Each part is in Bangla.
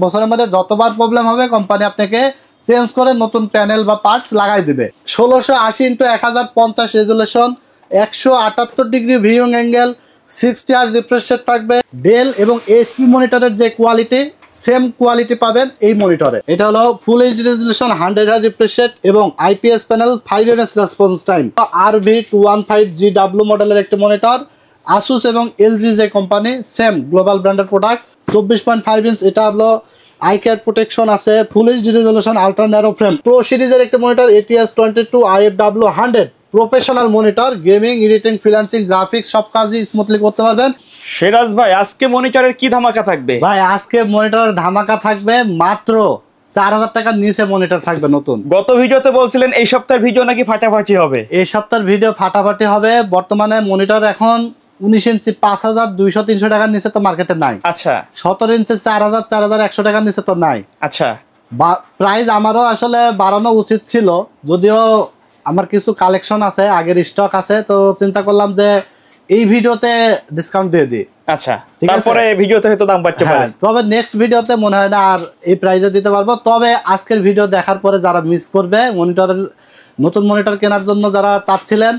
বছরের মধ্যে যতবার প্রবলেম হবে কোম্পানি আপনাকে চেঞ্জ করে নতুন প্যানেল বা পার্টস লাগাই দিবে। 1680x1050 resolution, 178 degree viewing angle, 60 hertz refresh rate থাকবে। ডেল এবং এইচপি মনিটরের যে কোয়ালিটি সেম কোয়ালিটি পাবেন এই মনিটরে। এটা হলো full HD resolution, 100 hertz refresh rate এবং IPS panel, 5ms response time. RV215GW মডেলের একটি মনিটর। আসুস এবং এলজি যে কোম্পানি সেম গ্লোবাল ব্র্যান্ডের প্রোডাক্ট। 24.5 ইঞ্চ, এটা হলো আই কেয়ার প্রোটেকশন আছে, full HD resolution, ultra narrow frame. Pro সিরিজের একটা monitor, ATS22 IFW 100 professional monitor. Gaming, editing, freelancing, graphics সব কাজই স্মুথলি করতে পারবেন। সিরাজ ভাই, আজকে মনিটরের কি ধামাকা থাকবে? ভাই আজকে মনিটরের ধামাকা থাকবে মাত্র 4000 টাকার নিচে মনিটর থাকবে নতুন। গত ভিডিওতে বলছিলেন এই সপ্তাহের ভিডিও নাকি ফাটাফাটি হবে। এই সপ্তাহের ভিডিও ফাটাফাটি হবে। বর্তমানে মনিটর এখন 19 ইঞ্চি 5200-300 টাকার নিচে তো মার্কেটে নাই। আচ্ছা। 17 ইঞ্চি 4100 টাকার নিচে তো নাই। আচ্ছা। প্রাইস আমারও আসলে বাড়ানো উচিত ছিল, যদিও আমার কিছু কালেকশন আছে, আগের স্টক আছে, তো চিন্তা করলাম যে এই ভিডিওতে ডিসকাউন্ট দিয়ে দিই। আচ্ছা, তারপরে ভিডিওতে হয়তো দাম বাড়তে পারে। তবে নেক্সট ভিডিওতে মনে হয় না আর এই প্রাইসে দিতে পারবো। তবে আজকের ভিডিও দেখার পরে যারা মিস করবে, মনিটরের নতুন মনিটর কেনার জন্য যারা চাচ্ছিলেন,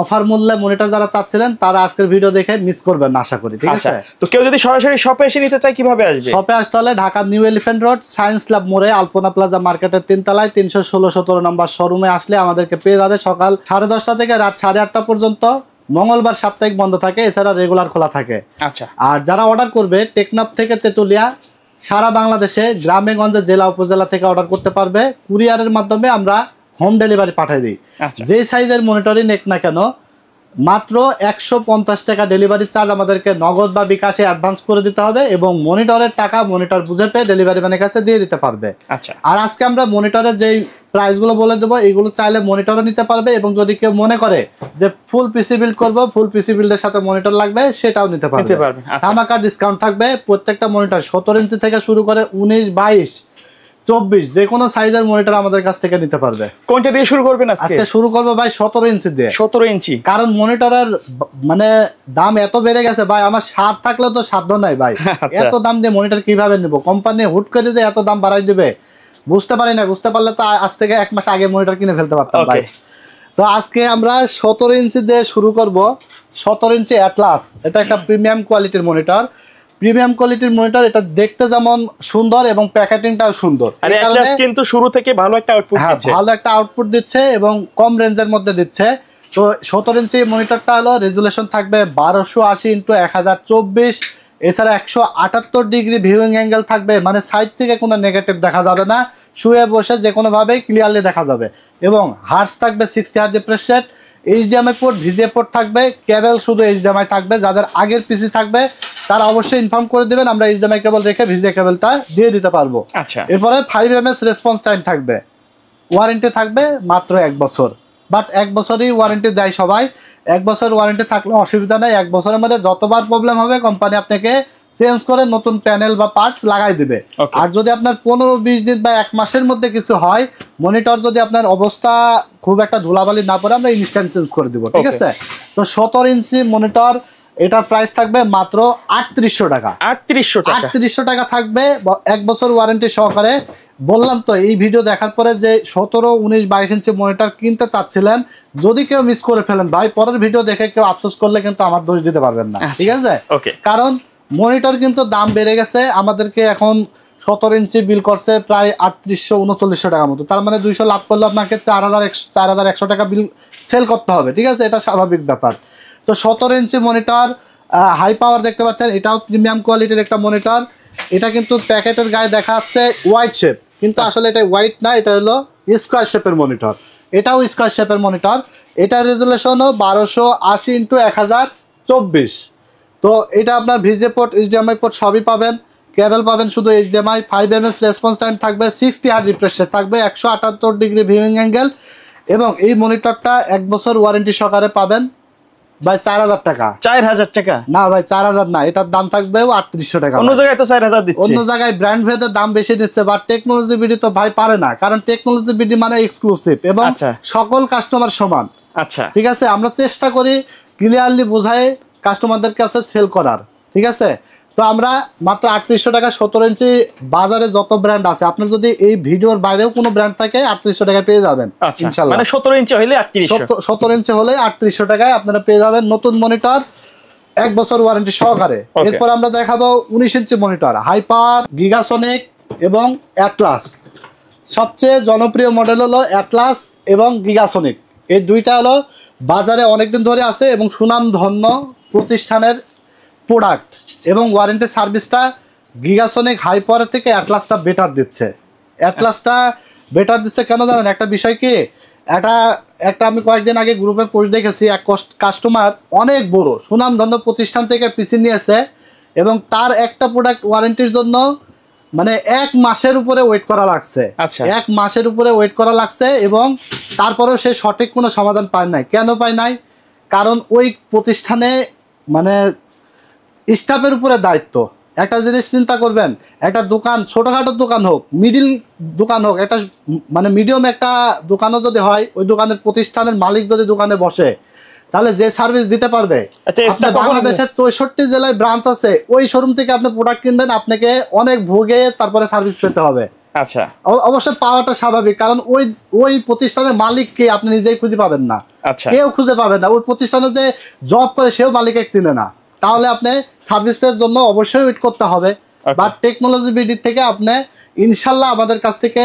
অফার মূল্যে মনিটর যারা চাচ্ছিলেন, তারা আজকের ভিডিও দেখে মিস করবেন আশা করি। ঠিক আছে। তো কেউ যদি সরাসরি শপে এসে নিতে চায় কিভাবে আসবে? শপে আসতে হলে Dhaka new elephant road, science lab মোড়ে, আলপনা প্লাজা মার্কেটের 3 তলায় 316-17 নম্বর শোরুমে আসলে আমাদেরকে পেয়ে যাবে। সকাল 10:30 থেকে রাত 8:30 পর্যন্ত। মঙ্গলবার সাপ্তাহিক বন্ধ থাকে, এছাড়া রেগুলার খোলা থাকে। আচ্ছা। আর যারা অর্ডার করবে টেকনাফ থেকে তেতুলিয়া, সারা বাংলাদেশে গ্রামে গঞ্জে জেলা উপজেলা থেকে অর্ডার করতে পারবে। কুরিয়ারের মাধ্যমে আমরা হোম ডেলিভারি পাঠিয়ে দিই। যে সাইজের মনিটরই নেক না কেন, মাত্র 150 টাকা ডেলিভারি চার্জ আমাদেরকে নগদ বা বিকাশে অ্যাডভান্স করে দিতে হবে এবং মনিটরের টাকা মনিটর বুঝে পেয়ে ডেলিভারি ম্যানের কাছে দিয়ে দিতে পারবে। আচ্ছা। আর আজকে আমরা মনিটরের যেই প্রাইসগুলো বলে দেবো, এইগুলো চাইলে মনিটরও নিতে পারবে এবং যদি কেউ মনে করে যে ফুল পিসি বিল্ড করবো, ফুল পিসি বিল্ডের সাথে মনিটর লাগবে, সেটাও নিতে পারবে। ধামাকা ডিসকাউন্ট থাকবে। প্রত্যেকটা মনিটর 17 ইঞ্চি থেকে শুরু করে 19, 22, 24 যে কোনো সাইজের মনিটর আমাদের কাছ থেকে নিতে পারবে। কোনটা দিয়ে শুরু করবেন আজকে? আজকে শুরু করবো ভাই 17 ইঞ্চি দিয়ে। 17 ইঞ্চি, কারণ মনিটরের মানে দাম এত বেড়ে গেছে ভাই, আমার সাধ্য থাকলেও তো সাধ্য নাই ভাই। এত দাম দিয়ে মনিটর কিভাবে নেবো? কোম্পানি হুট করে যে এত দাম বাড়াই দিবে বুঝতে পারি না। বুঝতে পারলে তো আজ থেকে 1 মাস আগে মনিটর কিনে ফেলতে পারতাম ভাই। তো আজকে আমরা 17 ইঞ্চি দিয়ে শুরু করব। 17 ইঞ্চি অ্যাটলাস, এটা একটা প্রিমিয়াম কোয়ালিটির মনিটর। প্রিমিয়াম কোয়ালিটির মনিটর, এটা দেখতে যেমন সুন্দর এবং প্যাকেটিংটাও সুন্দর। আর অ্যাটলাস কিন্তু শুরু থেকে ভালো একটা আউটপুট দিচ্ছে। ভালো একটা আউটপুট দিচ্ছে এবং কম রেঞ্জের মধ্যে দিচ্ছে। তো 17 ইঞ্চি মনিটরটা হলো রেজুলেশন থাকবে 1280x1024। এছাড়া 178 ডিগ্রি ভিউইং অ্যাঙ্গেল থাকবে, মানে সাইড থেকে কোনো নেগেটিভ দেখা যাবে না, শুয়ে বসে যে কোনোভাবেই ক্লিয়ারলি দেখা যাবে। এবং হার্স থাকবে 60 hertz refresh rate. HDMI port, VGA port থাকবে। কেবল শুধু HDMI থাকবে। যাদের আগের পিসি থাকবে তারা অবশ্যই ইনফর্ম করে দিবেন, আমরা HDMI কেবল রেখে VGA কেবলটা দিয়ে দিতে পারবো। আচ্ছা। এরপরে 5ms রেসপন্স টাইম থাকবে। ওয়ারেন্টি থাকবে মাত্র 1 বছর। বাট 1 বছরই ওয়ারেন্টি দেয় সবাই। 1 বছর ওয়ারেন্টি থাকলে অসুবিধা নেই। 1 বছরের মধ্যে যতবার প্রবলেম হবে কোম্পানি আপনাকে চেঞ্জ করে নতুন প্যানেল বা পার্টস লাগাই দিবে। আর যদি আপনার 15-20 দিন বা 1 মাসের মধ্যে কিছু হয়, মনিটর যদি আপনার অবস্থা খুব একটা ধুলাবালি না পড়ে, আমরা ইনস্ট্যান্ট চেঞ্জ করে দিব। ঠিক আছে। তো 17 ইঞ্চি মনিটর, এটার প্রাইস থাকবে মাত্র 3800 টাকা। 3800 টাকা থাকবে 1 বছর ওয়ারেন্টি সহকারে। বললাম তো এই ভিডিও দেখার পরে যে 17, 19, 22 ইঞ্চি মনিটর কিনতে চাচ্ছিলেন, যদি কেউ মিস করে ফেলেন ভাই, পরের ভিডিও দেখে কেউ আফসোস করলে কিন্তু আমার দোষ দিতে পারবেন না। ঠিক আছে। কারণ মনিটর কিন্তু দাম বেড়ে গেছে। আমাদেরকে এখন 17 ইঞ্চি বিল করছে প্রায় 3800-3900 টাকার মতো। তার মানে 200 লাভ করলে আপনাকে 4100 টাকা বিল সেল করতে হবে। ঠিক আছে, এটা স্বাভাবিক ব্যাপার। তো 17 ইঞ্চি মনিটর, হাই পাওয়ার দেখতে পাচ্ছেন, এটাও প্রিমিয়াম কোয়ালিটির একটা মনিটর। এটা কিন্তু প্যাকেটের গায়ে দেখা যাচ্ছে হোয়াইট শেপ, কিন্তু আসলে এটা হোয়াইট না, এটা হলো স্কোয়ার শেপের মনিটর। এটাও স্কোয়ার শেপের মনিটর। এটার রেজুলেশনও 1280x1024। তো এটা আপনার VGA পোর্ট, HDMI পোর্ট সবই পাবেন। কেবল পাবেন শুধু HDMI। 5ms রেসপন্স টাইম থাকবে, 60 হার্জ রিফ্রেশ রেট থাকবে, 178 ডিগ্রি ভিউইং অ্যাঙ্গেল এবং এই মনিটরটা 1 বছর ওয়ারেন্টি সহকারে পাবেন ভাই 4000 টাকা। 4000 টাকা না ভাই, 4000 না, এটার দাম থাকবে 3800 টাকা। অন্য জায়গায় তো 4000 দিচ্ছে। অন্য জায়গায় ব্র্যান্ড ভেদে দাম বেশি দিচ্ছে, বাট টেকনোলজি বিডি তো ভাই পারে না, কারণ টেকনোলজি বিডি মানে এক্সক্লুসিভ এবং সকল কাস্টমার সমান। আচ্ছা, ঠিক আছে। আমরা চেষ্টা করি ক্লিয়ারলি বোঝাই কাস্টমারদের কাছে সেল করার। ঠিক আছে। তো আমরা মাত্র 3800 টাকা 17 ইঞ্চি বাজারে যত ব্র্যান্ড আছে আপনি যদি এই ভিডিওর বাইরেও কোনো ব্র্যান্ড থাকে 3800 টাকা পেয়ে যাবেন ইনশাআল্লাহ। মানে 17 ইঞ্চি হলে 3800, 17 ইঞ্চি হলে 3800 টাকায় আপনারা পেয়ে যাবেন নতুন মনিটর 1 বছর ওয়ারেন্টি সহকারে। এরপর আমরা দেখাবো 19 ইঞ্চি মনিটর হাইপার, গিগাসনিক এবং অ্যাটলাস। সবচেয়ে জনপ্রিয় মডেল হলো অ্যাটলাস এবং গিগাসনিক, এই দুইটা হলো বাজারে অনেকদিন ধরে আছে এবং সুনামধন্য প্রতিষ্ঠানের প্রোডাক্ট, এবং ওয়ারেন্টি সার্ভিসটা গিগাসনিক হাইপারের থেকে অ্যাটলাসটা বেটার দিচ্ছে। অ্যাটলাসটা বেটার দিচ্ছে কেন জানেন? একটা বিষয় কি, একটা আমি কয়েকদিন আগে গ্রুপে পোস্ট দেখেছি, এক কাস্টমার অনেক বড় সুনামধন্য প্রতিষ্ঠান থেকে পিসি নিয়েছে এবং তার একটা প্রোডাক্ট ওয়ারেন্টির জন্য মানে 1 মাসের উপরে ওয়েট করা লাগছে। 1 মাসের উপরে ওয়েট করা লাগছে এবং তারপরেও সে সঠিক কোনো সমাধান পায় নাই। কেন পায় নাই? কারণ ওই প্রতিষ্ঠানে মানে স্টাফের উপরে দায়িত্ব। একটা জিনিস চিন্তা করবেন, একটা দোকান ছোটোখাটো দোকান হোক, মিডিল দোকান হোক, একটা মানে মিডিয়াম একটা দোকানও যদি হয়, ওই দোকানের প্রতিষ্ঠানের মালিক যদি দোকানে বসে তাহলে যে সার্ভিস দিতে পারবে, বাংলাদেশের 64 জেলায় ব্রাঞ্চ আছে, ওই শোরুম থেকে আপনি প্রোডাক্ট কিনবেন, আপনাকে অনেক ভোগে তারপরে সার্ভিস পেতে হবে। আচ্ছা, অবশ্যই পাওয়াটা স্বাভাবিক, কারণ ওই প্রতিষ্ঠানের মালিককে আপনি নিজেই খুঁজে পাবেন না, আচ্ছা কেউ খুঁজে পাবেন না। ওই প্রতিষ্ঠানে যে জব করে সেও মালিককে চিনে না, তাহলে আপনি সার্ভিসের জন্য অবশ্যই ওয়েট করতে হবে। বাট টেকনোলজি বিডির থেকে আপনি ইনশাল্লাহ আমাদের কাছ থেকে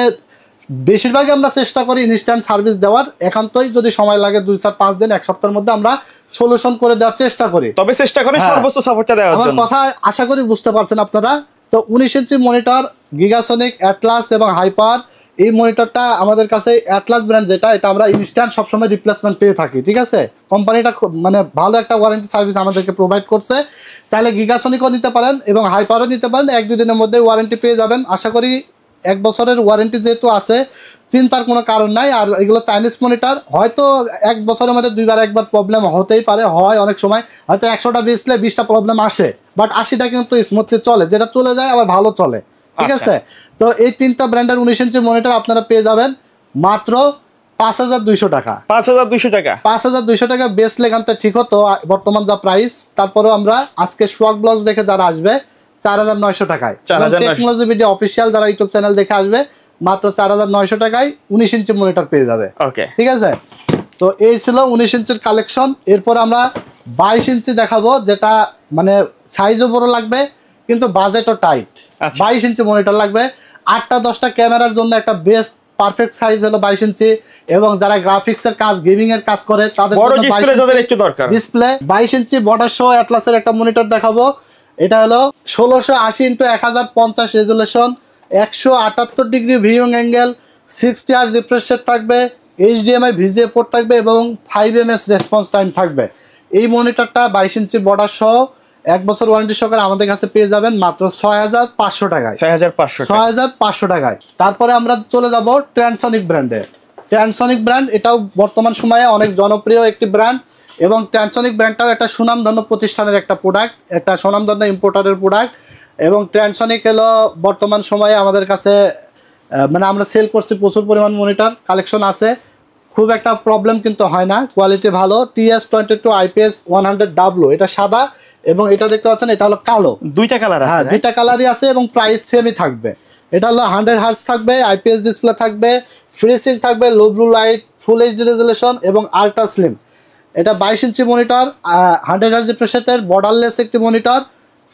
বেশিরভাগই আমরা চেষ্টা করি ইনস্ট্যান্ট সার্ভিস দেওয়ার। একান্তই যদি সময় লাগে 2-4-5 দিন 1 সপ্তাহের মধ্যে আমরা সলিউশন করে দেওয়ার চেষ্টা করি, তবে চেষ্টা করি সর্বোচ্চ সাপোর্টটা দেওয়ার জন্য। আমার কথা আশা করি বুঝতে পারছেন আপনারা। তো 19 ইঞ্চি মনিটর গিগাসনিক, অ্যাটলাস এবং হাইপার, এই মনিটরটা আমাদের কাছে অ্যাটলাস ব্র্যান্ড যেটা, এটা আমরা ইনস্ট্যান্ট সবসময় রিপ্লেসমেন্ট পেয়ে থাকি। ঠিক আছে, কোম্পানিটা মানে ভালো একটা ওয়ারেন্টি সার্ভিস আমাদেরকে প্রোভাইড করছে। চাইলে গিগাসনিকও নিতে পারেন এবং হাইপারও নিতে পারেন, 1-2 দিনের মধ্যে ওয়ারেন্টি পেয়ে যাবেন। আশা করি 1 বছরের ওয়ারেন্টি যেহেতু আছে, চিন্তার কোনো কারণ নাই। আর এগুলো চাইনিজ মনিটর, হয়তো 1 বছরের মধ্যে 2বার 1বার প্রবলেম হতেই পারে, হয় অনেক সময় হয়তো 100টা বেচলে 20টা প্রবলেম আসে, বাট 80টা কিন্তু স্মুথলি চলে, যেটা চলে যায় আবার ভালো চলে। ঠিক আছে, তো এই 3টা ব্র্যান্ডের 19 ইঞ্চি মনিটর আপনারা পেয়ে যাবেন মাত্র 5200 টাকা। 5200 টাকা, 5200 টাকা বেচলে এখান থেকে ঠিক হতো বর্তমান যা প্রাইস। তারপরেও আমরা আজকে সোয়াগ ব্লগস দেখে যারা আসবে 4900 টাকায়, টেকনোলজি ভিডিও অফিসিয়াল যারা ইউটিউব চ্যানেল দেখে আসবে মাত্র 4900 টাকায় 19 ইঞ্চি মনিটর পেয়ে যাবে। ঠিক আছে, তো এই ছিল 19 ইঞ্চির কালেকশন। এরপর আমরা 22 ইঞ্চি দেখাবো, যেটা মানে সাইজও বড় লাগবে কিন্তু বাজেটও টাইট। 22 ইঞ্চি মনিটর লাগবে, 8টা-10টা ক্যামেরার জন্য একটা বেস্ট পারফেক্ট সাইজ হলো 22 ইঞ্চি, এবং যারা গ্রাফিক্সের কাজ, গেমিং এর কাজ করে তাদের জন্য ডিসপ্লে 22 ইঞ্চি বর্ডার সহ অ্যাটলাসের একটা মনিটর দেখাবো। এটা হলো 1680x1050 resolution, 178 degree viewing angle, 60 hertz refresh rate থাকবে, HDMI VGA পোর্ট থাকবে এবং 5 ms রেসপন্স টাইম থাকবে। এই মনিটরটা 22 ইঞ্চি বর্ডার সহ 1 বছর ওয়ারেন্টি সহকারে আমাদের কাছে পেয়ে যাবেন মাত্র 6500 টাকায়। 6500 টাকায়। তারপরে আমরা চলে যাব ট্রান্সনিক ব্র্যান্ডে। ট্রান্সনিক ব্র্যান্ড এটাও বর্তমান সময়ে অনেক জনপ্রিয় একটি ব্র্যান্ড, এবং ট্রান্সনিক ব্র্যান্ডটাও একটা সুনামধন্য প্রতিষ্ঠানের একটা প্রোডাক্ট, একটা সুনামধন্য ইম্পোর্টারের প্রোডাক্ট। এবং ট্রান্সনিক হলো বর্তমান সময়ে আমাদের কাছে মানে আমরা সেল করছি প্রচুর পরিমাণ মনিটর কালেকশন আছে, খুব একটা প্রবলেম কিন্তু হয় না, কোয়ালিটি ভালো। TS22 IPS 100W, এটা সাদা এবং এটা দেখতে পাচ্ছেন এটা হলো কালো, 2টা কালার আছে। হ্যাঁ, 2টা কালারই আছে এবং প্রাইস সেমই থাকবে। এটা হলো 100 হার্জ থাকবে, IPS ডিসপ্লে থাকবে, ফ্রিসিং থাকবে, লো ব্লু লাইট, ফুল HD রেজুলেশন এবং আল্ট্রা স্লিম। এটা 22 ইঞ্চি মনিটর, 100 হার্জ রিফ্রেশ রেটের বর্ডারলেস একটি মনিটর,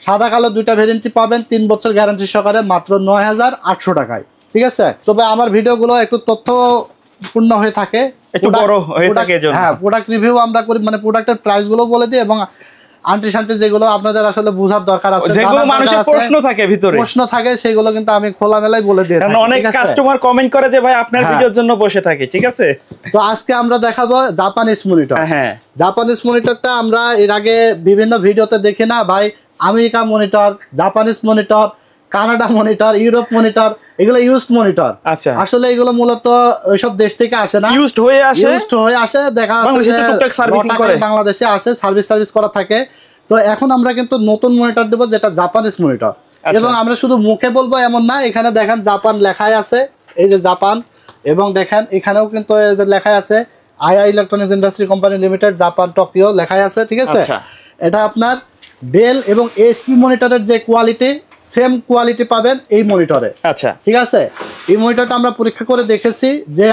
সাদা কালো 2টা ভেরিয়েন্টই পাবেন, 3 বছর গ্যারান্টি সহকারে মাত্র 9800 টাকায়। ঠিক আছে, তবে আমার ভিডিওগুলো একটু তথ্যপূর্ণ হয়ে থাকে, একটু বড় হয়ে থাকে। হ্যাঁ, প্রোডাক্ট রিভিউ আমরা করি, মানে প্রোডাক্টের প্রাইসগুলো বলে দিই এবং আন্টি শান্তি যেগুলো আপনাদের আসলে বোঝার দরকার আছে, যেগুলো মানুষের প্রশ্ন থাকে ভিতরে, প্রশ্ন থাকে, সেগুলো কিন্তু আমি খোলামেলাই বলে দিই। কারণ অনেক কাস্টমার কমেন্ট করে যে ভাই আপনার ভিডিওর জন্য বসে থাকে। ঠিক আছে, তো আজকে আমরা দেখাবো জাপানিজ মনিটর। হ্যাঁ, জাপানিজ মনিটরটা আমরা এর আগে বিভিন্ন ভিডিওতে দেখি না ভাই, America monitor, Japanese monitor, Canada monitor, Europe monitor, এগুলো ইউজড মনিটর। আচ্ছা, আসলে এগুলো মূলত ওইসব দেশ থেকে আসে না, ইউজড হয়ে আসে, দেখা যাচ্ছে বাংলাদেশে আসে, সার্ভিস করা থাকে। তো এখন আমরা কিন্তু নতুন মনিটর দেবো যেটা জাপানিজ মনিটর, এবং আমরা শুধু মুখে বলবো এমন না, এখানে দেখেন জাপান লেখাই আছে, এই যে জাপান, এবং দেখেন এখানেও কিন্তু লেখাই আছে II electronics industry company limited Japan Tokyo লেখাই আছে। ঠিক আছে, এটা আপনার ডেল এবং এইচপি মনিটরের যে কোয়ালিটি সেম কোয়ালিটি পাবেন এই মনিটরে। আচ্ছা, ঠিক আছে, এই মনিটরটা আমরা পরীক্ষা করে দেখেছি যে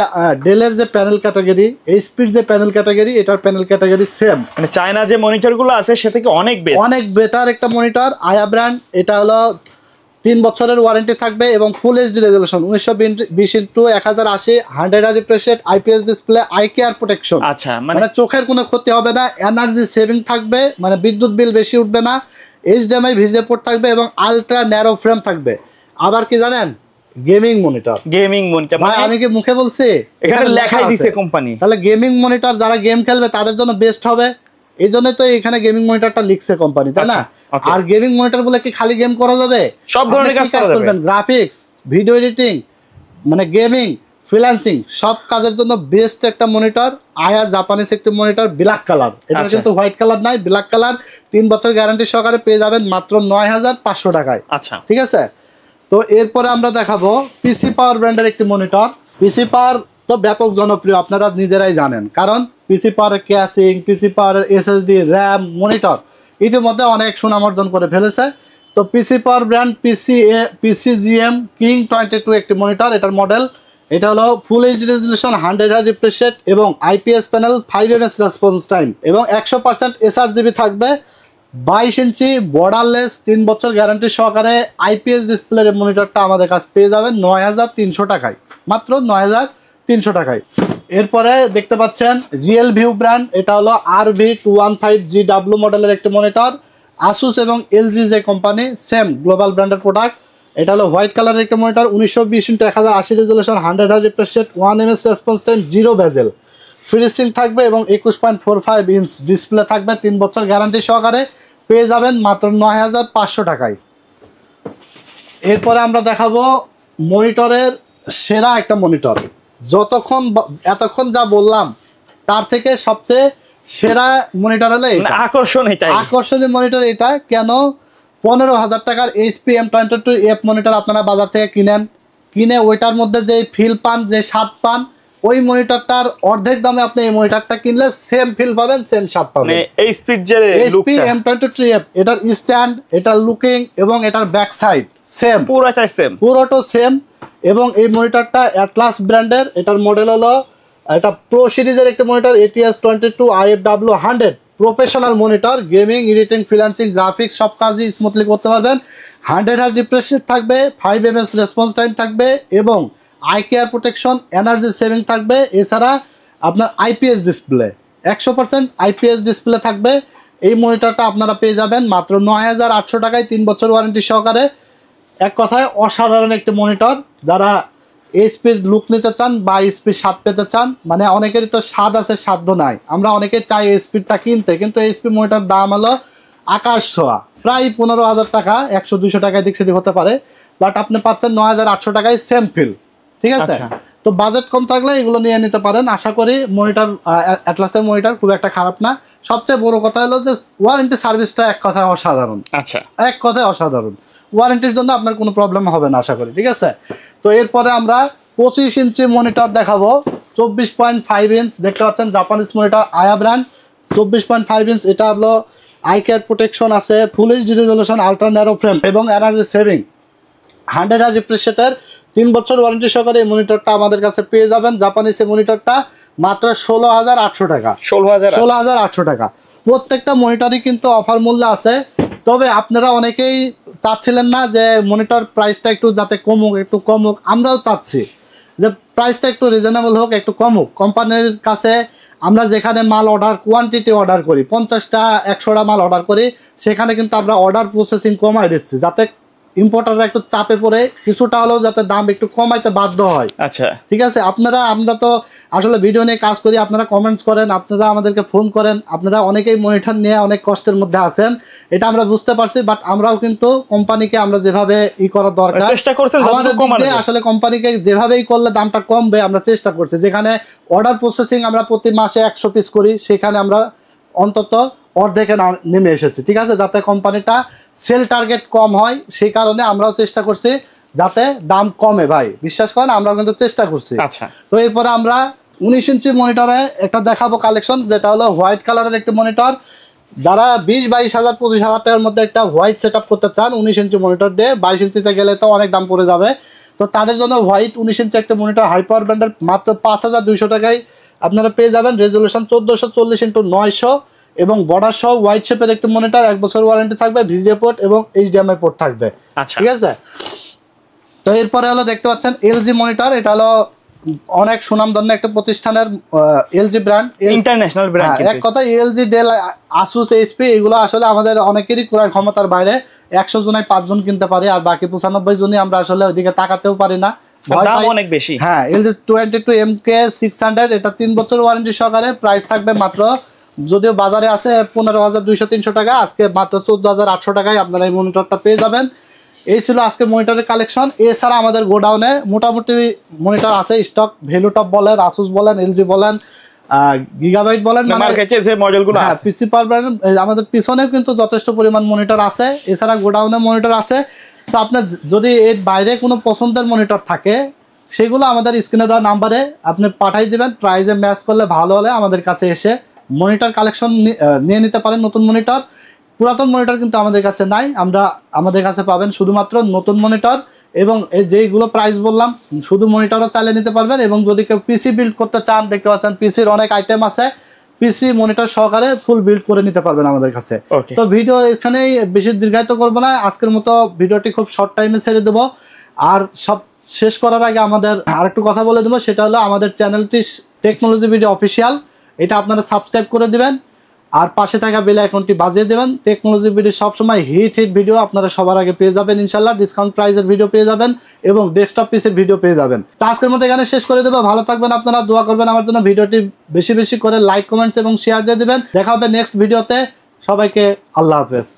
ডেলের যে প্যানেল ক্যাটাগরি, এইচপির যে প্যানেল ক্যাটাগরি, এটার প্যানেল ক্যাটাগরি সেম। মানে চায়না যে মনিটরগুলো আছে সে থেকে অনেক বেস্ট, অনেক বেটার একটা মনিটর। আয়া ব্র্যান্ড, এটা হলো 3 বছরের ওয়ারেন্টি থাকবে এবং ফুল HD resolution 1920x1080 100 refresh rate, IPS display, I care protection. আচ্ছা, মানে চোখের কোনো ক্ষতি হবে না, এনার্জি সেভিং থাকবে, মানে বিদ্যুৎ বিল বেশি উঠবে না, এইচডিএমআই ভিজে পোর্ট থাকবে এবং আলট্রা ন্যারো ফ্রেম থাকবে। আবার কি জানেন, গেমিং মনিটর। গেমিং মনিটর ভাই আমি কি মুখে বলছি, এখানে লেখাই দিছে কোম্পানি। তাহলে গেমিং মনিটর যারা গেম খেলবে তাদের জন্য বেস্ট হবে, এই জন্যই তো এখানে গেমিং মনিটরটা লিখছে কোম্পানি, তাই না? আর গেমিং মনিটর বলে কি খালি গেম করা যাবে? সব ধরনের কাজ করবেন, গ্রাফিক্স, ভিডিও এডিটিং, মানে গেমিং, ফ্রিল্যান্সিং, সব কাজের জন্য বেস্ট একটা মনিটর। আয়া জাপানিজ একটি মনিটর, ব্ল্যাক কালার, এটা কিন্তু হোয়াইট কালার নাই, ব্ল্যাক কালার। 3 বছর গ্যারান্টি সহকারে পেয়ে যাবেন মাত্র 9500 টাকায়। আচ্ছা, ঠিক আছে। তো এরপরে আমরা দেখাবো পিসি পাওয়ার ব্র্যান্ডের একটি মনিটর। পিসি পাওয়ার তো ব্যাপক জনপ্রিয়, আপনারা নিজেরাই জানেন, কারণ পিসি পাওয়ারের ক্যাসিং, পিসি পাওয়ারের এসএসডি, র্যাম, মনিটর ইতিমধ্যে অনেক সুনাম অর্জন করে ফেলেছে। তো পিসি পাওয়ার ব্র্যান্ড পিসিজিএম কিং 22 একটি মনিটর, এটার মডেল। এটা হলো full HD resolution, 100 refresh rate এবং IPS panel, 5 ms response time এবং 100% এসআরজিবি থাকবে। 22 ইঞ্চি বর্ডারলেস, 3 বছর গ্যারান্টি সহকারে আইপিএস ডিসপ্লের মনিটরটা আমাদের কাছে পেয়ে যাবেন 9300 টাকায়, মাত্র 9300 টাকায়। এরপরে দেখতে পাচ্ছেন রিয়েল ভিউ ব্র্যান্ড, এটা হলো RV215GW মডেলের একটি মনিটর। আসুস এবং এলজি যে কোম্পানি, সেম গ্লোবাল ব্র্যান্ডের প্রোডাক্ট। এটা হলো হোয়াইট কালারের একটা monitor, 1920x1080 resolution, 100 refresh rate, 1 ms response time, 0 বেজেল, ফিনিশিং থাকবে এবং 21.45 ইঞ্চ ডিসপ্লে থাকবে। 3 বছর গ্যারান্টি সহকারে পেয়ে যাবেন মাত্র 9500 টাকায়। এরপরে আমরা দেখাবো মনিটরের সেরা একটা মনিটর। এতক্ষণ যা বললাম তার থেকে সবচেয়ে সেরা মনিটর হলো এটা, আকর্ষণীয় মনিটর এটা। কেন? 15,000 টাকার এইচপি M22F মনিটর আপনারা বাজার থেকে কিনে ওইটার মধ্যে যে ফিল পান, যে স্বাদ পান, ওই মনিটরটার অর্ধেক দামে আপনি এই মনিটরটা কিনলে সেম ফিল পাবেন, সেম স্বাদ পাবেন। এইচপি M22F, এটার স্ট্যান্ড, এটার লুকিং এবং এটার ব্যাক সাইড সেম, পুরোটা সেম। এবং এই মনিটরটা অ্যাটলাস ব্র্যান্ডের, এটার মডেল হলো, এটা প্রো সিরিজের একটা monitor, ATS22 IFW 100 professional monitor. Gaming, editing, freelancing, graphics সব কাজই স্মুথলি করতে পারবেন। 100 রিফ্রেশ রেট থাকবে, 5 ms রেসপন্স টাইম থাকবে এবং I care protection, energy saving থাকবে। এছাড়া আপনার আইপিএস ডিসপ্লে, 100% আইপিএস ডিসপ্লে থাকবে। এই মনিটরটা আপনারা পেয়ে যাবেন মাত্র 9800 টাকায়, 3 বছর ওয়ারেন্টি সহকারে। এক কথায় অসাধারণ একটি মনিটর। যারা এইচপির লুক নিতে চান বা এইচপির স্বাদ পেতে চান, মানে অনেকেরই তো স্বাদ আছে, সাধ্য নাই, আমরা অনেকে চাই এইচপিটা কিনতে, কিন্তু এইচপি মনিটর দাম হলো আকাশ ছোঁয়া, প্রায় 15,000 টাকা, 100-200 টাকায় দিক সেদিক হতে পারে, বাট আপনি পাচ্ছেন 9800 টাকায় সেম ফিল। ঠিক আছে। তো বাজেট কম থাকলে এগুলো নিয়ে নিতে পারেন। আশা করি মনিটর, অ্যাটলাসের মনিটর খুব একটা খারাপ না। সবচেয়ে বড় কথা হলো যে ওয়ারেন্টি সার্ভিসটা এক কথায় অসাধারণ। আচ্ছা, এক কথায় অসাধারণ। ওয়ারেন্টির জন্য আপনার কোনো প্রবলেম হবে না আশা করি। ঠিক আছে। তো এরপরে আমরা 25 ইঞ্চি মনিটর দেখাবো, 24.5 ইঞ্চ দেখতে পাচ্ছেন, জাপানিজ মনিটর, আয়া ব্র্যান্ড, 24.5 ইঞ্চ। এটা হলো আই কেয়ার প্রোটেকশন আছে, full HD resolution, ultra narrow frame এবং এনার্জি সেভিং, 100 রিফ্রেশ রেটের 3 বছর ওয়ারেন্টি সহকারে এই মনিটরটা আমাদের কাছে পেয়ে যাবেন। জাপানিজ এই মনিটরটা মাত্র 16,800 টাকা, 16,800 টাকা। প্রত্যেকটা মনিটরই কিন্তু অফার মূল্যে আছে। তবে আপনারা অনেকেই চাচ্ছিলেন না যে মনিটর প্রাইসটা একটু যাতে কমুক, আমরাও চাচ্ছি যে প্রাইসটা একটু রিজনেবল হোক, একটু কমুক। কোম্পানির কাছে আমরা যেখানে মাল কোয়ান্টিটি অর্ডার করি, 50টা 100টা মাল অর্ডার করি, সেখানে কিন্তু আমরা অর্ডার প্রসেসিং কমাই দিচ্ছি, যাতে ইম্পোর্টাররা একটু চাপে পড়ে কিছুটা হলেও যাতে দাম একটু কমাইতে বাধ্য হয়। আচ্ছা, ঠিক আছে। আমরা তো আসলে ভিডিও নিয়ে কাজ করি, আপনারা কমেন্টস করেন, আপনারা আমাদেরকে ফোন করেন, আপনারা অনেকেই মনিটর নিয়ে অনেক কষ্টের মধ্যে আছেন, এটা আমরা বুঝতে পারছি। বাট আমরাও কিন্তু কোম্পানিকে আমরা যেভাবে করা দরকার চেষ্টা করছেন, আসলে কোম্পানিকে যেভাবেই করলে দামটা কমবে আমরা চেষ্টা করছি। যেখানে অর্ডার প্রসেসিং আমরা প্রতি মাসে 100 পিস করি, সেখানে আমরা অন্তত অর্ধেকে নেমে এসেছি। ঠিক আছে, যাতে কোম্পানিটা সেল টার্গেট কম হয়, সেই কারণে আমরাও চেষ্টা করছি যাতে দাম কমে। ভাই বিশ্বাস করেন, আমরাও কিন্তু চেষ্টা করছি। আচ্ছা, তো এরপরে আমরা 19 ইঞ্চি মনিটরে একটা দেখাবো কালেকশন, যেটা হলো হোয়াইট কালারের একটি মনিটর, যারা 20-22 হাজার 25 হাজার টাকার মধ্যে একটা হোয়াইট সেট আপ করতে চান 19 ইঞ্চি মনিটর দিয়ে, 22 ইঞ্চিতে গেলে তো অনেক দাম পড়ে যাবে, তো তাদের জন্য হোয়াইট 19 ইঞ্চি একটা মনিটর হাই পাওয়ার ব্র্যান্ডের মাত্র 5200 টাকায় আপনারা পেয়ে যাবেন। রেজলিউশন 1440x900 এবং বর্ডার সহ হোয়াইট শেপের একটা মনিটর, 1 বছর ওয়ারেন্টি থাকবে, ভিজিএ পোর্ট এবং এইচডিএমআই পোর্ট থাকবে। আচ্ছা ঠিক আছে। তো এরপরে হলো দেখতে পাচ্ছেন এলজি মনিটর, এটা হলো অনেক সুনামধন্য একটা প্রতিষ্ঠানের এলজি ব্র্যান্ড, ইন্টারন্যাশনাল ব্র্যান্ড। এক কথা এলজি, ডেল, আসুস, এইচপি এগুলো আসলে আমাদের অনেকেরই ক্রয় ক্ষমতার বাইরে। 100 জনায় 5 জন কিনতে পারি, আর বাকি 95 জনই আমরা আসলে ওইদিকে তাকাতেও পারি না, দাম অনেক বেশি। হ্যাঁ, এলজি 22MK600 এটা 3 বছর ওয়ারেন্টি সহকারে, প্রাইস থাকবে মাত্র, যদিও বাজারে আছে 15,200-300 টাকা, আজকে মাত্র 14,800 টাকায় আপনারা এই মনিটরটা পেয়ে যাবেন। এই ছিল আজকে মনিটরের কালেকশন। এছাড়া আমাদের গোডাউনে মোটামুটি মনিটর আছে স্টক, ভ্যালুটপ বলেন, আসুস বলেন, এলজি বলেন, গিগাবাইট বলেন, মার্কেটে যে মডেলগুলো আছে পিসি পাওয়ার ব্র্যান্ড, আমাদের পিছনেও কিন্তু যথেষ্ট পরিমাণ মনিটর আছে। এছাড়া গোডাউনে মনিটর আছে। তো আপনার যদি এর বাইরে কোনো পছন্দের মনিটর থাকে সেগুলো আমাদের স্ক্রিনে দেওয়া নাম্বারে আপনি পাঠাই দেবেন, প্রাইসে ম্যাচ করলে ভালো হলে আমাদের কাছে এসে মনিটর কালেকশন নিয়ে নিতে পারেন। নতুন মনিটর, পুরাতন মনিটর কিন্তু আমাদের কাছে নাই, আমাদের কাছে পাবেন শুধুমাত্র নতুন মনিটর, এবং যেইগুলো প্রাইস বললাম শুধু মনিটরও চালিয়ে নিতে পারবেন। এবং যদি কেউ পিসি বিল্ড করতে চান, দেখতে পাচ্ছেন পিসির অনেক আইটেম আছে, পিসি মনিটর সহকারে ফুল বিল্ড করে নিতে পারবেন আমাদের কাছে। তো ভিডিও এখানেই বেশি দীর্ঘায়িত করবো না, আজকের মতো ভিডিওটি খুব শর্ট টাইমে ছেড়ে দেবো। আর সব শেষ করার আগে আমাদের আরেকটু কথা বলে দেবো, সেটা হলো আমাদের চ্যানেলটি টেকনোলজি ভিডিও অফিসিয়াল, এটা আপনারা সাবস্ক্রাইব করে দিবেন আর পাশে থাকা বেল আইকনটি বাজিয়ে দেবেন। টেকনোলজি ভিডিও সবসময় হিট ভিডিও আপনারা সবার আগে পেয়ে যাবেন ইনশাল্লাহ, ডিসকাউন্ট প্রাইসের ভিডিও পেয়ে যাবেন এবং ডেস্কটপ পিসের ভিডিও পেয়ে যাবেন। তো আজকের মতো এখানে শেষ করে দেবো, ভালো থাকবেন আপনারা, দোয়া করবেন আমার জন্য, ভিডিওটি বেশি বেশি করে লাইক, কমেন্টস এবং শেয়ার দিয়ে দেবেন। দেখা হবে নেক্সট ভিডিওতে, সবাইকে আল্লাহ হাফেজ।